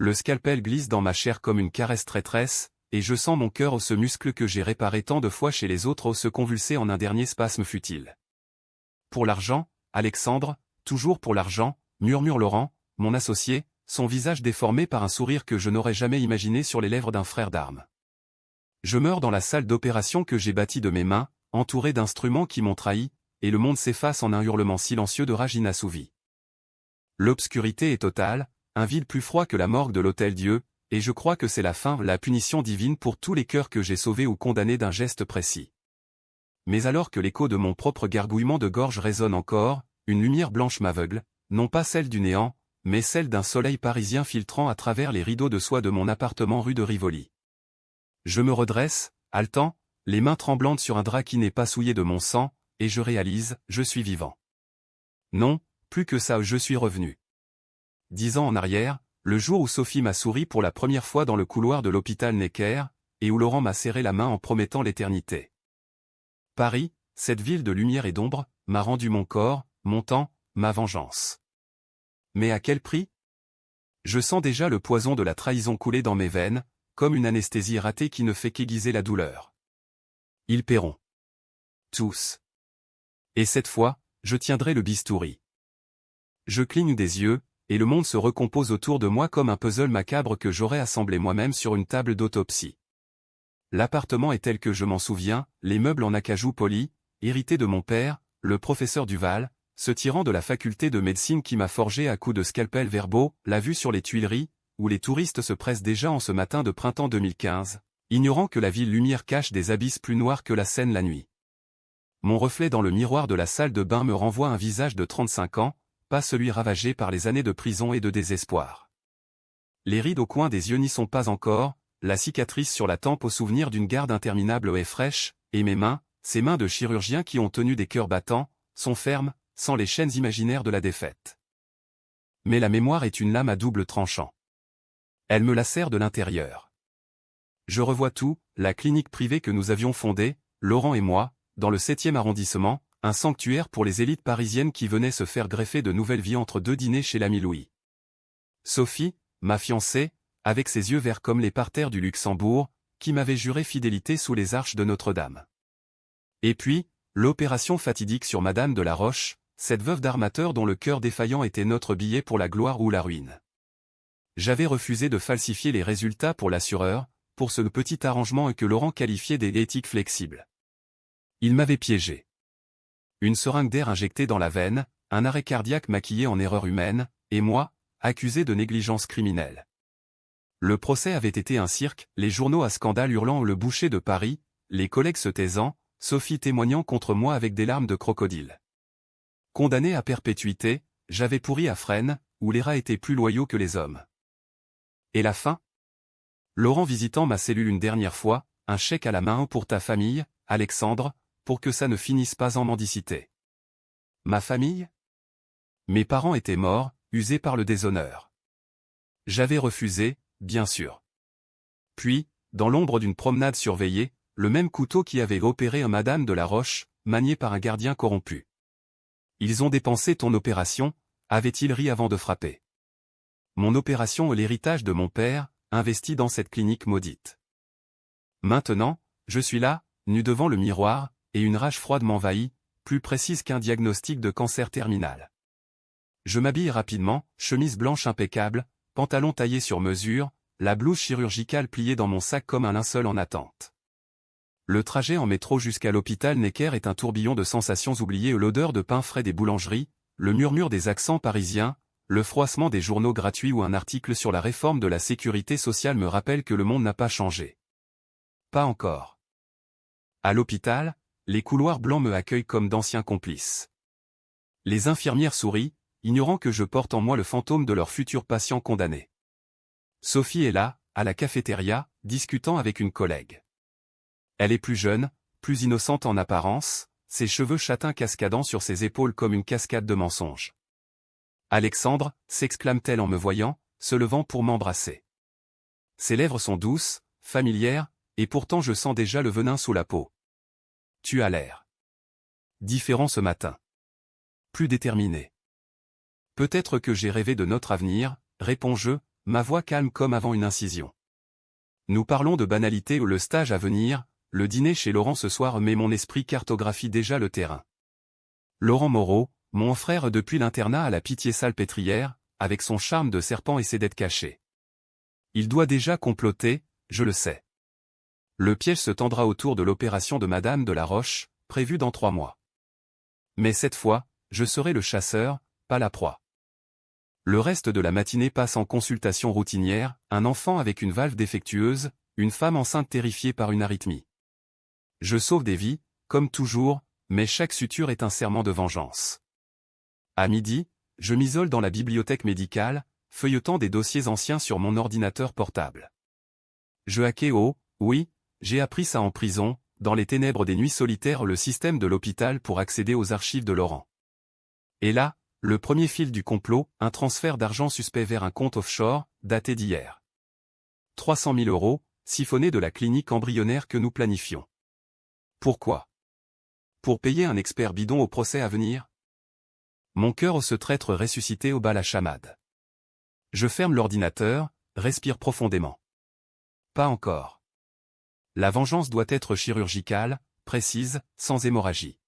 Le scalpel glisse dans ma chair comme une caresse traîtresse, et je sens mon cœur ce muscle que j'ai réparé tant de fois chez les autres se convulser en un dernier spasme futile. Pour l'argent, Alexandre, toujours pour l'argent, murmure Laurent, mon associé, son visage déformé par un sourire que je n'aurais jamais imaginé sur les lèvres d'un frère d'armes. Je meurs dans la salle d'opération que j'ai bâtie de mes mains, entouré d'instruments qui m'ont trahi, et le monde s'efface en un hurlement silencieux de rage inassouvie. L'obscurité est totale, un vide plus froid que la morgue de l'Hôtel-Dieu, et je crois que c'est la fin, la punition divine pour tous les cœurs que j'ai sauvés ou condamnés d'un geste précis. Mais alors que l'écho de mon propre gargouillement de gorge résonne encore, une lumière blanche m'aveugle, non pas celle du néant, mais celle d'un soleil parisien filtrant à travers les rideaux de soie de mon appartement rue de Rivoli. Je me redresse, haletant, les mains tremblantes sur un drap qui n'est pas souillé de mon sang, et je réalise, je suis vivant. Non, plus que ça, je suis revenu. 10 ans en arrière, le jour où Sophie m'a souri pour la première fois dans le couloir de l'hôpital Necker, et où Laurent m'a serré la main en promettant l'éternité. Paris, cette ville de lumière et d'ombre, m'a rendu mon corps, mon temps, ma vengeance. Mais à quel prix? Je sens déjà le poison de la trahison couler dans mes veines, comme une anesthésie ratée qui ne fait qu'aiguiser la douleur. Ils paieront. Tous. Et cette fois, je tiendrai le bistouri. Je cligne des yeux, et le monde se recompose autour de moi comme un puzzle macabre que j'aurais assemblé moi-même sur une table d'autopsie. L'appartement est tel que je m'en souviens, les meubles en acajou poli, hérités de mon père, le professeur Duval, ce tyran de la faculté de médecine qui m'a forgé à coups de scalpel verbaux, la vue sur les Tuileries, où les touristes se pressent déjà en ce matin de printemps 2015, ignorant que la ville lumière cache des abysses plus noirs que la Seine la nuit. Mon reflet dans le miroir de la salle de bain me renvoie un visage de 35 ans, pas celui ravagé par les années de prison et de désespoir. Les rides au coin des yeux n'y sont pas encore, la cicatrice sur la tempe au souvenir d'une garde interminable est fraîche, et mes mains, ces mains de chirurgiens qui ont tenu des cœurs battants, sont fermes, sans les chaînes imaginaires de la défaite. Mais la mémoire est une lame à double tranchant. Elle me lacère de l'intérieur. Je revois tout, la clinique privée que nous avions fondée, Laurent et moi, dans le 7e arrondissement, un sanctuaire pour les élites parisiennes qui venaient se faire greffer de nouvelles vies entre deux dîners chez l'ami Louis. Sophie, ma fiancée, avec ses yeux verts comme les parterres du Luxembourg, qui m'avait juré fidélité sous les arches de Notre-Dame. Et puis, l'opération fatidique sur Madame de la Roche, cette veuve d'armateur dont le cœur défaillant était notre billet pour la gloire ou la ruine. J'avais refusé de falsifier les résultats pour l'assureur, pour ce petit arrangement que Laurent qualifiait d'éthique flexible. Il m'avait piégé. Une seringue d'air injectée dans la veine, un arrêt cardiaque maquillé en erreur humaine, et moi, accusé de négligence criminelle. Le procès avait été un cirque, les journaux à scandale hurlant le boucher de Paris, les collègues se taisant, Sophie témoignant contre moi avec des larmes de crocodile. Condamné à perpétuité, j'avais pourri à Fresnes, où les rats étaient plus loyaux que les hommes. Et la fin? Laurent visitant ma cellule une dernière fois, un chèque à la main pour ta famille, Alexandre, pour que ça ne finisse pas en mendicité. Ma famille? Mes parents étaient morts, usés par le déshonneur. J'avais refusé, bien sûr. Puis, dans l'ombre d'une promenade surveillée, le même couteau qui avait opéré un Madame de la Roche, manié par un gardien corrompu. Ils ont dépensé ton opération, avait-il ri avant de frapper. Mon opération est l'héritage de mon père, investi dans cette clinique maudite. Maintenant, je suis là, nu devant le miroir, et une rage froide m'envahit, plus précise qu'un diagnostic de cancer terminal. Je m'habille rapidement, chemise blanche impeccable, pantalon taillé sur mesure, la blouse chirurgicale pliée dans mon sac comme un linceul en attente. Le trajet en métro jusqu'à l'hôpital Necker est un tourbillon de sensations oubliées, l'odeur de pain frais des boulangeries, le murmure des accents parisiens, le froissement des journaux gratuits ou un article sur la réforme de la sécurité sociale me rappelle que le monde n'a pas changé. Pas encore. À l'hôpital, les couloirs blancs me accueillent comme d'anciens complices. Les infirmières sourient, ignorant que je porte en moi le fantôme de leurs futurs patients condamnés. Sophie est là, à la cafétéria, discutant avec une collègue. Elle est plus jeune, plus innocente en apparence, ses cheveux châtains cascadant sur ses épaules comme une cascade de mensonges. Alexandre, s'exclame-t-elle en me voyant, se levant pour m'embrasser. Ses lèvres sont douces, familières, et pourtant je sens déjà le venin sous la peau. Tu as l'air différent ce matin. Plus déterminé. Peut-être que j'ai rêvé de notre avenir, réponds-je, ma voix calme comme avant une incision. Nous parlons de banalité ou le stage à venir, le dîner chez Laurent ce soir mais mon esprit cartographie déjà le terrain. Laurent Moreau, mon frère depuis l'internat à la Pitié-Salpêtrière, avec son charme de serpent et ses dettes cachées. Il doit déjà comploter, je le sais. Le piège se tendra autour de l'opération de Madame de la Roche, prévue dans 3 mois. Mais cette fois, je serai le chasseur, pas la proie. Le reste de la matinée passe en consultation routinière, un enfant avec une valve défectueuse, une femme enceinte terrifiée par une arythmie. Je sauve des vies, comme toujours, mais chaque suture est un serment de vengeance. À midi, je m'isole dans la bibliothèque médicale, feuilletant des dossiers anciens sur mon ordinateur portable. Je hackais oui, j'ai appris ça en prison, dans les ténèbres des nuits solitaires le système de l'hôpital pour accéder aux archives de Laurent. Et là, le premier fil du complot, un transfert d'argent suspect vers un compte offshore, daté d'hier. 300 000 €, siphonnés de la clinique embryonnaire que nous planifions. Pourquoi? Pour payer un expert bidon au procès à venir? Mon cœur se traître ressuscité au bas la chamade. Je ferme l'ordinateur, respire profondément. Pas encore. La vengeance doit être chirurgicale, précise, sans hémorragie.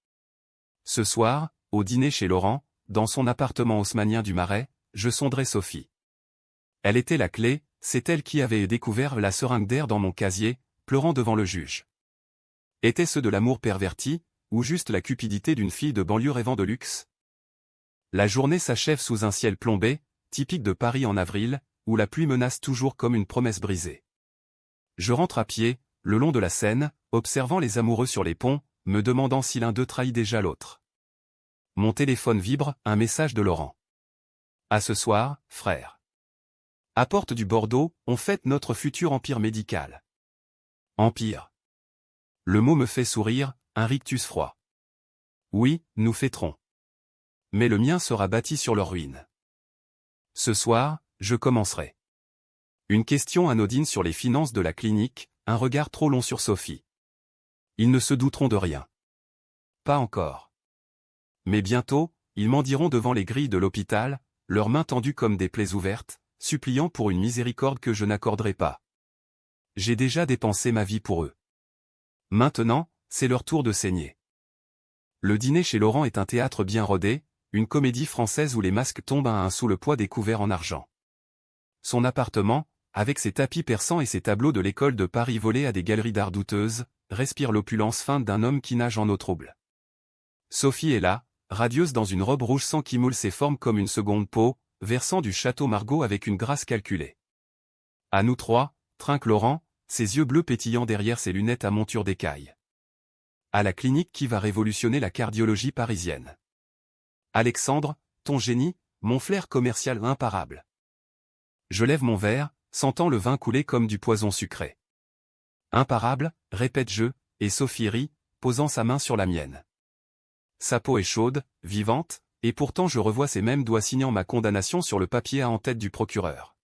Ce soir, au dîner chez Laurent, dans son appartement haussmannien du Marais, je sonderai Sophie. Elle était la clé, c'est elle qui avait découvert la seringue d'air dans mon casier, pleurant devant le juge. Était-ce de l'amour perverti, ou juste la cupidité d'une fille de banlieue rêvant de luxe? La journée s'achève sous un ciel plombé, typique de Paris en avril, où la pluie menace toujours comme une promesse brisée. Je rentre à pied, le long de la Seine, observant les amoureux sur les ponts, me demandant si l'un d'eux trahit déjà l'autre. Mon téléphone vibre, un message de Laurent. À ce soir, frère. À Porte du Bordeaux, on fête notre futur empire médical. Empire. Le mot me fait sourire, un rictus froid. Oui, nous fêterons. Mais le mien sera bâti sur leur ruine. Ce soir, je commencerai. Une question anodine sur les finances de la clinique, un regard trop long sur Sophie. Ils ne se douteront de rien. Pas encore. Mais bientôt, ils mendiront devant les grilles de l'hôpital, leurs mains tendues comme des plaies ouvertes, suppliant pour une miséricorde que je n'accorderai pas. J'ai déjà dépensé ma vie pour eux. Maintenant, c'est leur tour de saigner. Le dîner chez Laurent est un théâtre bien rodé, une comédie française où les masques tombent un à un sous le poids des couverts en argent. Son appartement, avec ses tapis persans et ses tableaux de l'école de Paris volés à des galeries d'art douteuses, respire l'opulence feinte d'un homme qui nage en eau trouble. Sophie est là, radieuse dans une robe rouge sang qui moule ses formes comme une seconde peau, versant du château Margaux avec une grâce calculée. À nous 3, trinque Laurent, ses yeux bleus pétillants derrière ses lunettes à monture d'écaille. À la clinique qui va révolutionner la cardiologie parisienne. Alexandre, ton génie, mon flair commercial imparable. Je lève mon verre, sentant le vin couler comme du poison sucré. Imparable, répète-je, et Sophie rit, posant sa main sur la mienne. Sa peau est chaude, vivante, et pourtant je revois ces mêmes doigts signant ma condamnation sur le papier à en tête du procureur.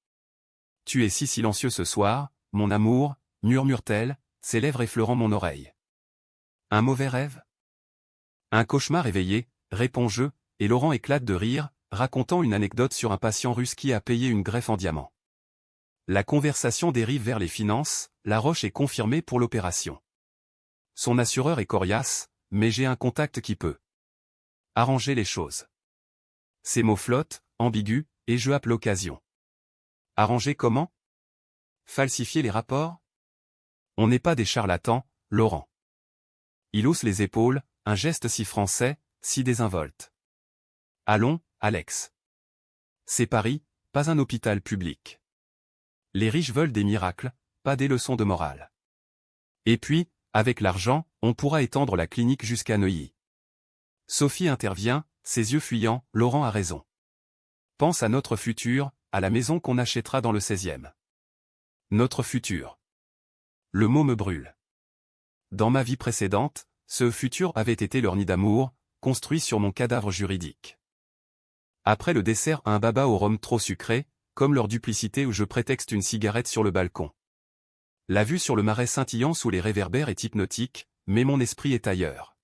Tu es si silencieux ce soir, mon amour, murmure-t-elle, ses lèvres effleurant mon oreille. Un mauvais rêve? Un cauchemar éveillé, réponds-je, et Laurent éclate de rire, racontant une anecdote sur un patient russe qui a payé une greffe en diamant. La conversation dérive vers les finances, la Roche est confirmée pour l'opération. Son assureur est coriace, mais j'ai un contact qui peut arranger les choses. Ces mots flottent, ambigus, et je happe l'occasion. Arranger comment? Falsifier les rapports? On n'est pas des charlatans, Laurent. Il hausse les épaules, un geste si français, si désinvolte. Allons, Alex. C'est Paris, pas un hôpital public. Les riches veulent des miracles, pas des leçons de morale. Et puis, avec l'argent, on pourra étendre la clinique jusqu'à Neuilly. Sophie intervient, ses yeux fuyants, Laurent a raison. Pense à notre futur, à la maison qu'on achètera dans le 16e. Notre futur. Le mot me brûle. Dans ma vie précédente, ce futur avait été leur nid d'amour, construit sur mon cadavre juridique. Après le dessert un baba au rhum trop sucré, comme leur duplicité où je prétexte une cigarette sur le balcon. La vue sur le marais scintillant sous les réverbères est hypnotique, mais mon esprit est ailleurs.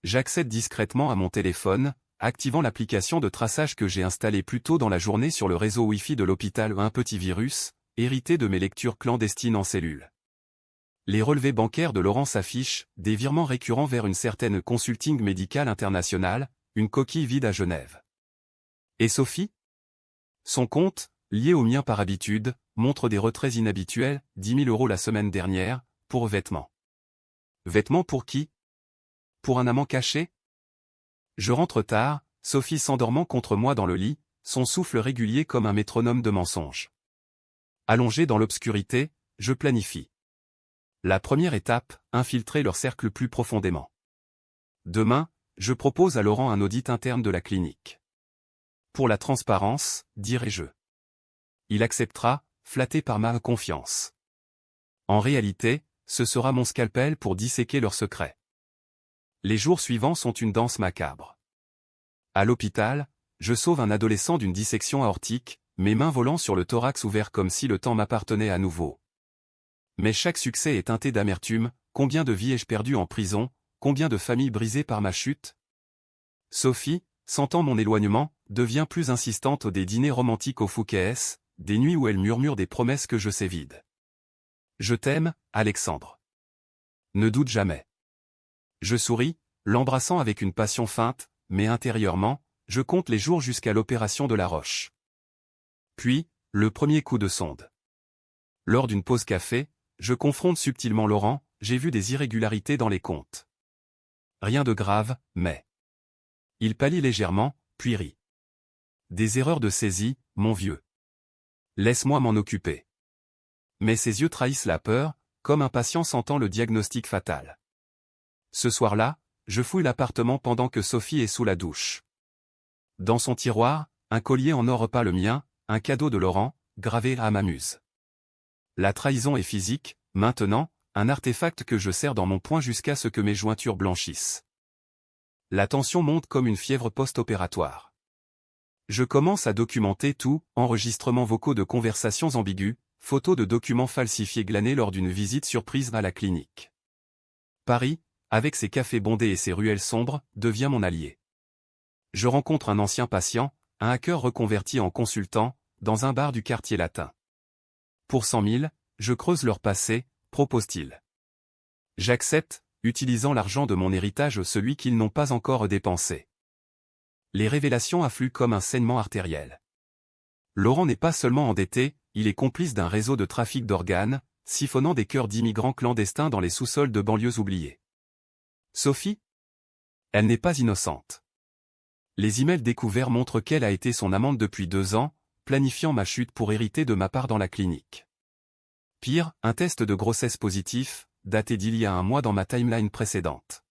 J'accède discrètement à mon téléphone, activant l'application de traçage que j'ai installée plus tôt dans la journée sur le réseau Wi-Fi de l'hôpital. Un petit virus, hérité de mes lectures clandestines en cellule. Les relevés bancaires de Laurent s'affichent, des virements récurrents vers une certaine Consulting Médical International, une coquille vide à Genève. Et Sophie? Son compte, lié au mien par habitude, montre des retraits inhabituels, 10 000 € la semaine dernière, pour vêtements. Vêtements pour qui? Pour un amant caché? Je rentre tard, Sophie s'endormant contre moi dans le lit, son souffle régulier comme un métronome de mensonges. Allongé dans l'obscurité, je planifie. La première étape, infiltrer leur cercle plus profondément. Demain, je propose à Laurent un audit interne de la clinique. Pour la transparence, dirai-je. Il acceptera, flatté par ma confiance. En réalité, ce sera mon scalpel pour disséquer leurs secrets. Les jours suivants sont une danse macabre. À l'hôpital, je sauve un adolescent d'une dissection aortique, mes mains volant sur le thorax ouvert comme si le temps m'appartenait à nouveau. Mais chaque succès est teinté d'amertume, combien de vies ai-je perdues en prison, combien de familles brisées par ma chute? Sophie, sentant mon éloignement, devient plus insistante des dîners romantiques au Fouquet's, des nuits où elle murmure des promesses que je sais vides. Je t'aime, Alexandre. Ne doute jamais. Je souris, l'embrassant avec une passion feinte, mais intérieurement, je compte les jours jusqu'à l'opération de la Roche. Puis, le premier coup de sonde. Lors d'une pause café, je confronte subtilement Laurent, j'ai vu des irrégularités dans les comptes. Rien de grave, mais... Il pâlit légèrement, puis rit. Des erreurs de saisie, mon vieux. Laisse-moi m'en occuper. Mais ses yeux trahissent la peur, comme un patient sentant le diagnostic fatal. Ce soir-là, je fouille l'appartement pendant que Sophie est sous la douche. Dans son tiroir, un collier en or pas le mien, un cadeau de Laurent, gravé à ma muse. La trahison est physique, maintenant, un artefact que je serre dans mon poing jusqu'à ce que mes jointures blanchissent. La tension monte comme une fièvre post-opératoire. Je commence à documenter tout, enregistrements vocaux de conversations ambiguës, photos de documents falsifiés glanés lors d'une visite surprise à la clinique. Paris, avec ses cafés bondés et ses ruelles sombres, devient mon allié. Je rencontre un ancien patient, un hacker reconverti en consultant, dans un bar du quartier latin. Pour 100 000, je creuse leur passé, propose-t-il. J'accepte, utilisant l'argent de mon héritage, celui qu'ils n'ont pas encore dépensé. Les révélations affluent comme un saignement artériel. Laurent n'est pas seulement endetté, il est complice d'un réseau de trafic d'organes, siphonnant des cœurs d'immigrants clandestins dans les sous-sols de banlieues oubliées. Sophie? Elle n'est pas innocente. Les emails découverts montrent qu'elle a été son amante depuis 2 ans, planifiant ma chute pour hériter de ma part dans la clinique. Pire, un test de grossesse positif, daté d'il y a 1 mois dans ma timeline précédente.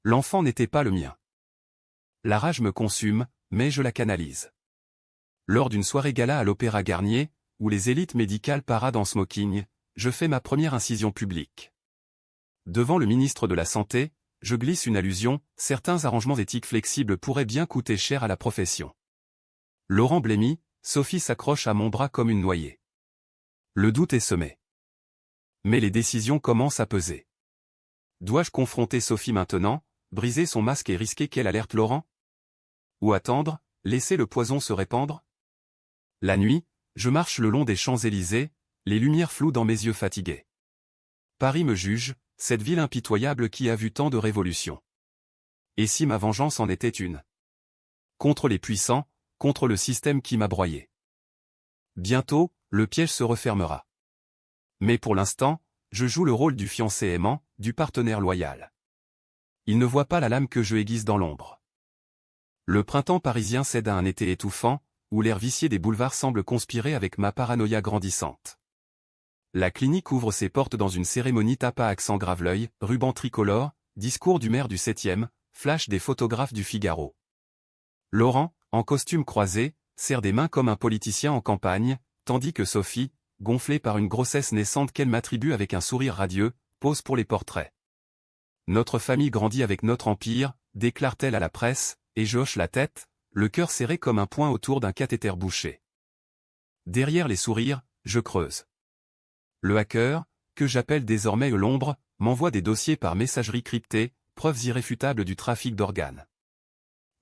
L'enfant n'était pas le mien. La rage me consume, mais je la canalise. Lors d'une soirée gala à l'Opéra Garnier, où les élites médicales paradent en smoking, je fais ma première incision publique. Devant le ministre de la Santé, je glisse une allusion, certains arrangements éthiques flexibles pourraient bien coûter cher à la profession. Laurent blêmi, Sophie s'accroche à mon bras comme une noyée. Le doute est semé. Mais les décisions commencent à peser. Dois-je confronter Sophie maintenant, briser son masque et risquer qu'elle alerte Laurent? Ou attendre, laisser le poison se répandre? La nuit, je marche le long des Champs-Élysées, les lumières floues dans mes yeux fatigués. Paris me juge, cette ville impitoyable qui a vu tant de révolutions. Et si ma vengeance en était une? Contre les puissants, contre le système qui m'a broyé. Bientôt, le piège se refermera. Mais pour l'instant, je joue le rôle du fiancé aimant, du partenaire loyal. Il ne voit pas la lame que je aiguise dans l'ombre. Le printemps parisien cède à un été étouffant, où l'air vicié des boulevards semble conspirer avec ma paranoïa grandissante. La clinique ouvre ses portes dans une cérémonie tape à accent grave-l'œil, ruban tricolore, discours du maire du 7e, flash des photographes du Figaro. Laurent, en costume croisé, serre des mains comme un politicien en campagne, tandis que Sophie, gonflée par une grossesse naissante qu'elle m'attribue avec un sourire radieux, pose pour les portraits. Notre famille grandit avec notre empire, déclare-t-elle à la presse, et je hoche la tête, le cœur serré comme un poing autour d'un cathéter bouché. Derrière les sourires, je creuse. Le hacker, que j'appelle désormais l'ombre, m'envoie des dossiers par messagerie cryptée, preuves irréfutables du trafic d'organes.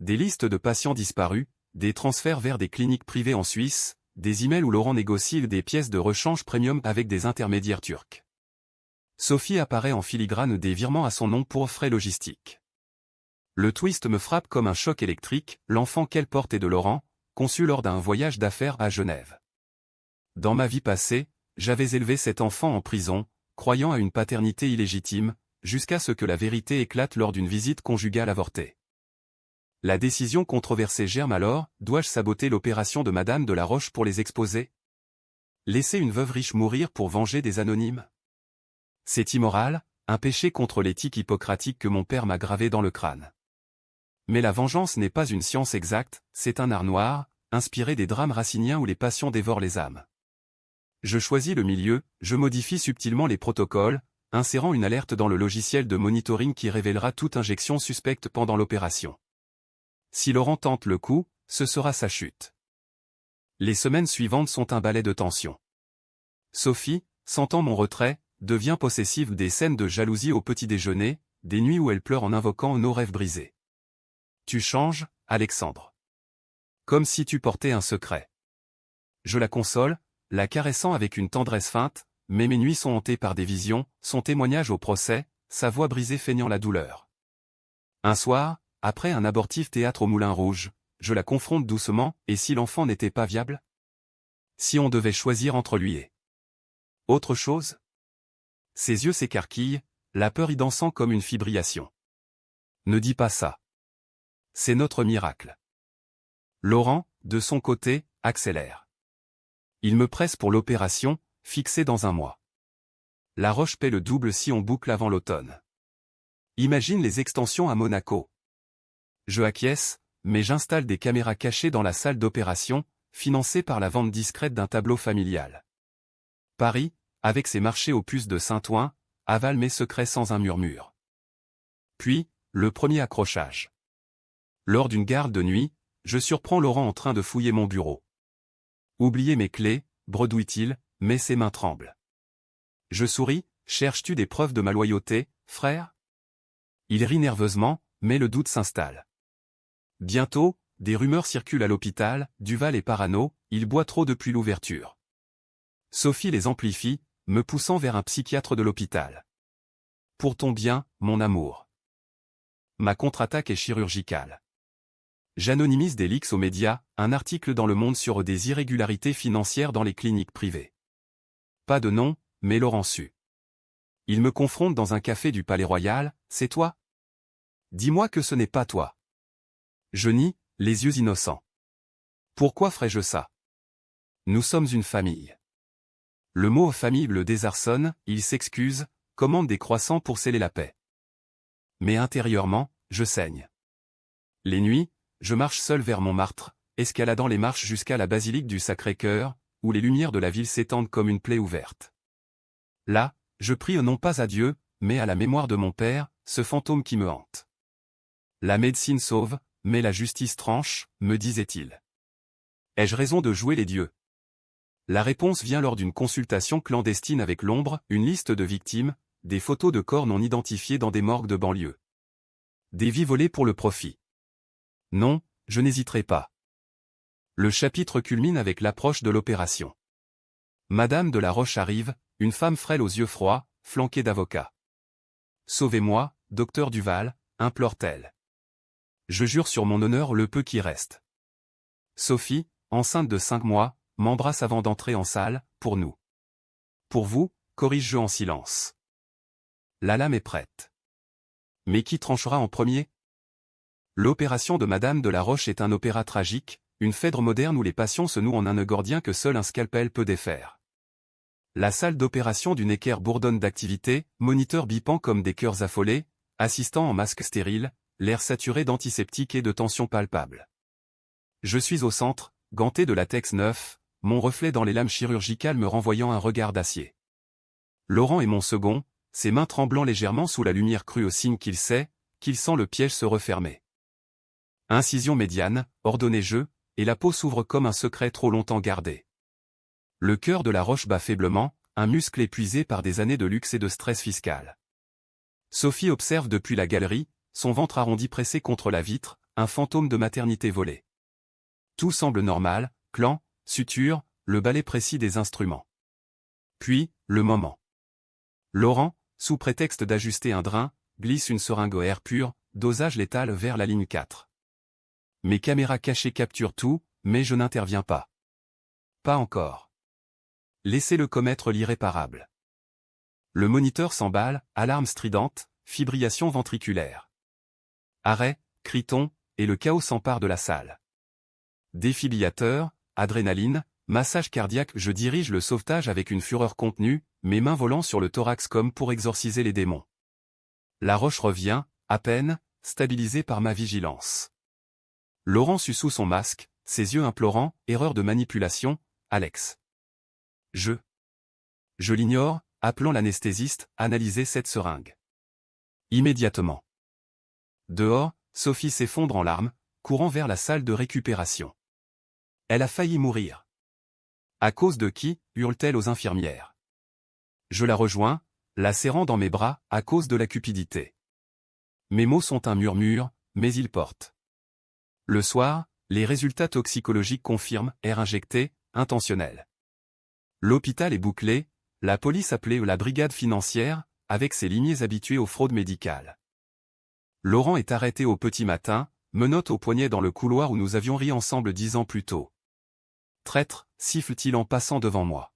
Des listes de patients disparus, des transferts vers des cliniques privées en Suisse, des emails où Laurent négocie des pièces de rechange premium avec des intermédiaires turcs. Sophie apparaît en filigrane des virements à son nom pour frais logistiques. Le twist me frappe comme un choc électrique, l'enfant qu'elle porte est de Laurent, conçu lors d'un voyage d'affaires à Genève. Dans ma vie passée, j'avais élevé cet enfant en prison, croyant à une paternité illégitime, jusqu'à ce que la vérité éclate lors d'une visite conjugale avortée. La décision controversée germe alors, dois-je saboter l'opération de Madame de la Roche pour les exposer? Laisser une veuve riche mourir pour venger des anonymes? C'est immoral, un péché contre l'éthique hippocratique que mon père m'a gravé dans le crâne. Mais la vengeance n'est pas une science exacte, c'est un art noir, inspiré des drames raciniens où les passions dévorent les âmes. Je choisis le milieu, je modifie subtilement les protocoles, insérant une alerte dans le logiciel de monitoring qui révélera toute injection suspecte pendant l'opération. Si Laurent tente le coup, ce sera sa chute. Les semaines suivantes sont un balai de tension. Sophie, sentant mon retrait, devient possessive des scènes de jalousie au petit déjeuner, des nuits où elle pleure en invoquant nos rêves brisés. Tu changes, Alexandre. Comme si tu portais un secret. Je la console, la caressant avec une tendresse feinte, mais mes nuits sont hantées par des visions, son témoignage au procès, sa voix brisée feignant la douleur. Un soir, après un abortif théâtre au Moulin Rouge, je la confronte doucement, et si l'enfant n'était pas viable? Si on devait choisir entre lui et autre chose? Ses yeux s'écarquillent, la peur y dansant comme une fibrillation. Ne dis pas ça. C'est notre miracle. Laurent, de son côté, accélère. Il me presse pour l'opération, fixée dans un mois. La Roche paie le double si on boucle avant l'automne. Imagine les extensions à Monaco. Je acquiesce, mais j'installe des caméras cachées dans la salle d'opération, financées par la vente discrète d'un tableau familial. Paris, avec ses marchés aux puces de Saint-Ouen, avale mes secrets sans un murmure. Puis, le premier accrochage. Lors d'une garde de nuit, je surprends Laurent en train de fouiller mon bureau. Oubliez mes clés, bredouille-t-il, mais ses mains tremblent. Je souris, cherches-tu des preuves de ma loyauté, frère? Il rit nerveusement, mais le doute s'installe. Bientôt, des rumeurs circulent à l'hôpital, Duval est parano, il boit trop depuis l'ouverture. Sophie les amplifie, me poussant vers un psychiatre de l'hôpital. Pour ton bien, mon amour. Ma contre-attaque est chirurgicale. J'anonymise des leaks aux médias, un article dans Le Monde sur des irrégularités financières dans les cliniques privées. Pas de nom, mais Laurent su. Il me confronte dans un café du Palais Royal, c'est toi? Dis-moi que ce n'est pas toi. Je nie, les yeux innocents. Pourquoi ferais-je ça? Nous sommes une famille. Le mot famille le désarçonne, il s'excuse, commande des croissants pour sceller la paix. Mais intérieurement, je saigne. Les nuits, je marche seul vers Montmartre, escaladant les marches jusqu'à la basilique du Sacré-Cœur, où les lumières de la ville s'étendent comme une plaie ouverte. Là, je prie non pas à Dieu, mais à la mémoire de mon père, ce fantôme qui me hante. La médecine sauve, mais la justice tranche, me disait-il. Ai-je raison de jouer les dieux? La réponse vient lors d'une consultation clandestine avec l'ombre, une liste de victimes, des photos de corps non identifiés dans des morgues de banlieue. Des vies volées pour le profit. Non, je n'hésiterai pas. Le chapitre culmine avec l'approche de l'opération. Madame de la Roche arrive, une femme frêle aux yeux froids, flanquée d'avocats. Sauvez-moi, docteur Duval, implore-t-elle. Je jure sur mon honneur le peu qui reste. Sophie, enceinte de 5 mois, m'embrasse avant d'entrer en salle, pour nous. Pour vous, corrige-je en silence. La lame est prête. Mais qui tranchera en premier? L'opération de Madame de la Roche est un opéra tragique, une phèdre moderne où les passions se nouent en un nœud gordien que seul un scalpel peut défaire. La salle d'opération du Necker bourdonne d'activité, moniteurs bipant comme des cœurs affolés, assistants en masque stérile, l'air saturé d'antiseptiques et de tension palpable. Je suis au centre, ganté de latex neuf, mon reflet dans les lames chirurgicales me renvoyant un regard d'acier. Laurent est mon second, ses mains tremblant légèrement sous la lumière crue au signe qu'il sait, qu'il sent le piège se refermer. Incision médiane, ordonné jeu, et la peau s'ouvre comme un secret trop longtemps gardé. Le cœur de la Roche bat faiblement, un muscle épuisé par des années de luxe et de stress fiscal. Sophie observe depuis la galerie, son ventre arrondi pressé contre la vitre, un fantôme de maternité volé. Tout semble normal, clan, suture, le balai précis des instruments. Puis, le moment. Laurent, sous prétexte d'ajuster un drain, glisse une seringue au air pur, dosage létal vers la ligne 4. Mes caméras cachées capturent tout, mais je n'interviens pas. Pas encore. Laissez-le commettre l'irréparable. Le moniteur s'emballe, alarme stridente, fibrillation ventriculaire. Arrêt, crie-t-on, et le chaos s'empare de la salle. Défibrillateur, adrénaline, massage cardiaque, je dirige le sauvetage avec une fureur contenue, mes mains volant sur le thorax comme pour exorciser les démons. La roche revient, à peine, stabilisée par ma vigilance. Laurent sue sous son masque, ses yeux implorants, erreur de manipulation, Alex. Je l'ignore, appelant l'anesthésiste, analyser cette seringue. Immédiatement. Dehors, Sophie s'effondre en larmes, courant vers la salle de récupération. Elle a failli mourir. À cause de qui, hurle-t-elle aux infirmières. Je la rejoins, la serrant dans mes bras, à cause de la cupidité. Mes mots sont un murmure, mais ils portent. Le soir, les résultats toxicologiques confirment, air injecté, intentionnel. L'hôpital est bouclé, la police appelée la brigade financière, avec ses limiers habitués aux fraudes médicales. Laurent est arrêté au petit matin, menottes au poignet dans le couloir où nous avions ri ensemble 10 ans plus tôt. Traître, siffle-t-il en passant devant moi.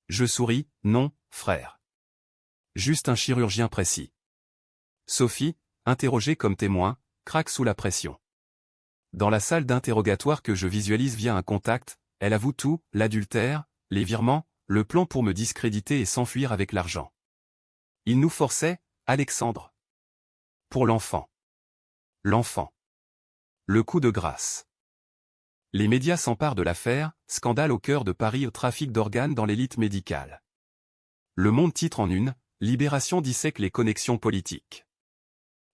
Je souris, non, frère. Juste un chirurgien précis. Sophie, interrogée comme témoin, craque sous la pression. Dans la salle d'interrogatoire que je visualise via un contact, elle avoue tout, l'adultère, les virements, le plan pour me discréditer et s'enfuir avec l'argent. Il nous forçait, Alexandre. Pour l'enfant. L'enfant. Le coup de grâce. Les médias s'emparent de l'affaire, scandale au cœur de Paris au trafic d'organes dans l'élite médicale. Le Monde titre en une, Libération dissèque les connexions politiques.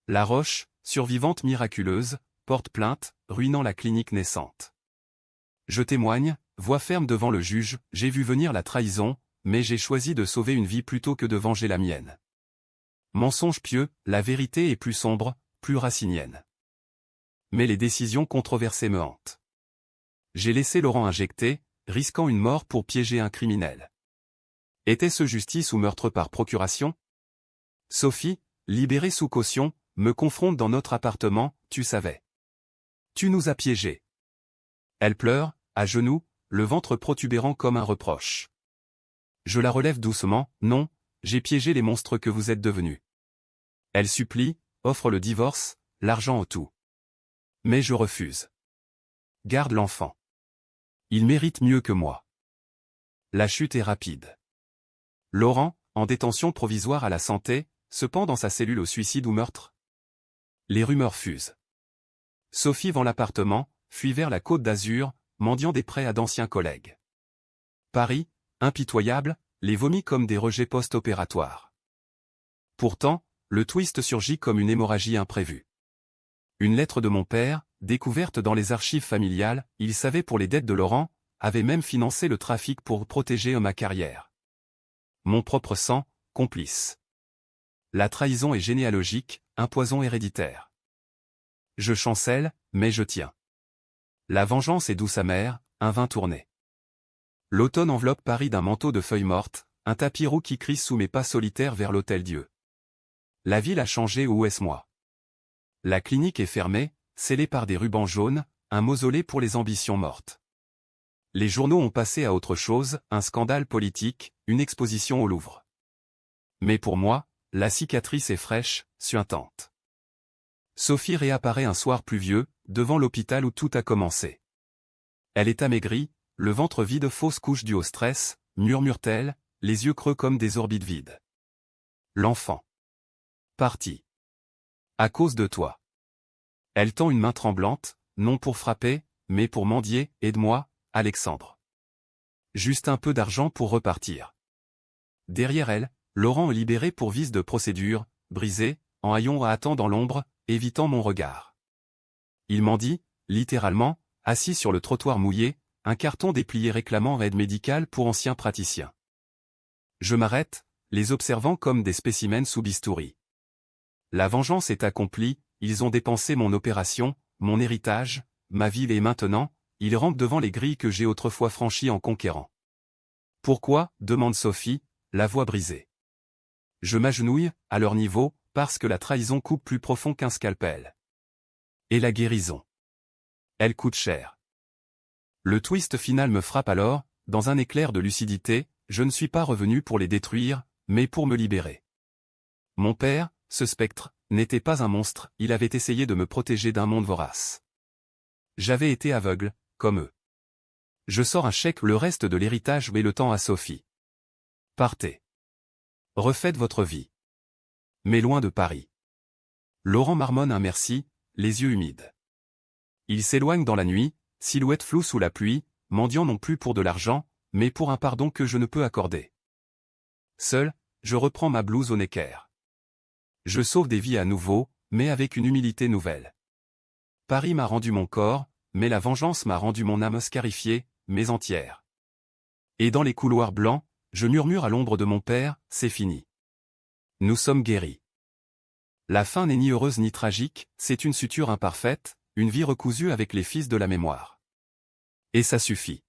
La Roche, survivante miraculeuse, porte plainte, ruinant la clinique naissante. Je témoigne, voix ferme devant le juge, j'ai vu venir la trahison, mais j'ai choisi de sauver une vie plutôt que de venger la mienne. Mensonge pieux, la vérité est plus sombre, plus racinienne. Mais les décisions controversées me hantent. J'ai laissé Laurent injecter, risquant une mort pour piéger un criminel. Était-ce justice ou meurtre par procuration? Sophie, libérée sous caution, me confronte dans notre appartement, tu savais. Tu nous as piégés. Elle pleure, à genoux, le ventre protubérant comme un reproche. Je la relève doucement, non, j'ai piégé les monstres que vous êtes devenus. Elle supplie, offre le divorce, l'argent au tout. Mais je refuse. Garde l'enfant. Il mérite mieux que moi. La chute est rapide. Laurent, en détention provisoire à la santé, se pend dans sa cellule au suicide ou meurtre. Les rumeurs fusent. Sophie vend l'appartement, fuit vers la Côte d'Azur, mendiant des prêts à d'anciens collègues. Paris, impitoyable, les vomit comme des rejets post-opératoires. Pourtant, le twist surgit comme une hémorragie imprévue. Une lettre de mon père, découverte dans les archives familiales, il savait pour les dettes de Laurent, avait même financé le trafic pour protéger ma carrière. Mon propre sang, complice. La trahison est généalogique, un poison héréditaire. Je chancelle, mais je tiens. La vengeance est douce amère, un vin tourné. L'automne enveloppe Paris d'un manteau de feuilles mortes, un tapis roux qui crie sous mes pas solitaires vers l'Hôtel-Dieu. La ville a changé, où est-ce moi? La clinique est fermée, scellée par des rubans jaunes, un mausolée pour les ambitions mortes. Les journaux ont passé à autre chose, un scandale politique, une exposition au Louvre. Mais pour moi, la cicatrice est fraîche, suintante. Sophie réapparaît un soir pluvieux, devant l'hôpital où tout a commencé. Elle est amaigrie, le ventre vide, fausse couche due au stress, murmure-t-elle, les yeux creux comme des orbites vides. L'enfant. Parti. À cause de toi. Elle tend une main tremblante, non pour frapper, mais pour mendier, aide-moi, Alexandre. Juste un peu d'argent pour repartir. Derrière elle, Laurent est libéré pour vice de procédure, brisé, en haillons à attendre dans l'ombre, évitant mon regard. Il mendie, littéralement, assis sur le trottoir mouillé, un carton déplié réclamant aide médicale pour anciens praticiens. Je m'arrête, les observant comme des spécimens sous bistouri. La vengeance est accomplie, ils ont dépensé mon opération, mon héritage, ma ville et maintenant, il rampe devant les grilles que j'ai autrefois franchies en conquérant. Pourquoi, demande Sophie, la voix brisée. Je m'agenouille, à leur niveau, parce que la trahison coupe plus profond qu'un scalpel. Et la guérison. Elle coûte cher. Le twist final me frappe alors, dans un éclair de lucidité, je ne suis pas revenu pour les détruire, mais pour me libérer. Mon père, ce spectre, n'était pas un monstre, il avait essayé de me protéger d'un monde vorace. J'avais été aveugle, comme eux. Je sors un chèque, le reste de l'héritage et le temps à Sophie. Partez. Refaites votre vie. Mais loin de Paris. Laurent marmonne un merci, les yeux humides. Il s'éloigne dans la nuit, silhouette floue sous la pluie, mendiant non plus pour de l'argent, mais pour un pardon que je ne peux accorder. Seul, je reprends ma blouse au Necker. Je sauve des vies à nouveau, mais avec une humilité nouvelle. Paris m'a rendu mon corps, mais la vengeance m'a rendu mon âme scarifiée, mais entière. Et dans les couloirs blancs, je murmure à l'ombre de mon père, c'est fini. Nous sommes guéris. La fin n'est ni heureuse ni tragique, c'est une suture imparfaite, une vie recousue avec les fils de la mémoire. Et ça suffit.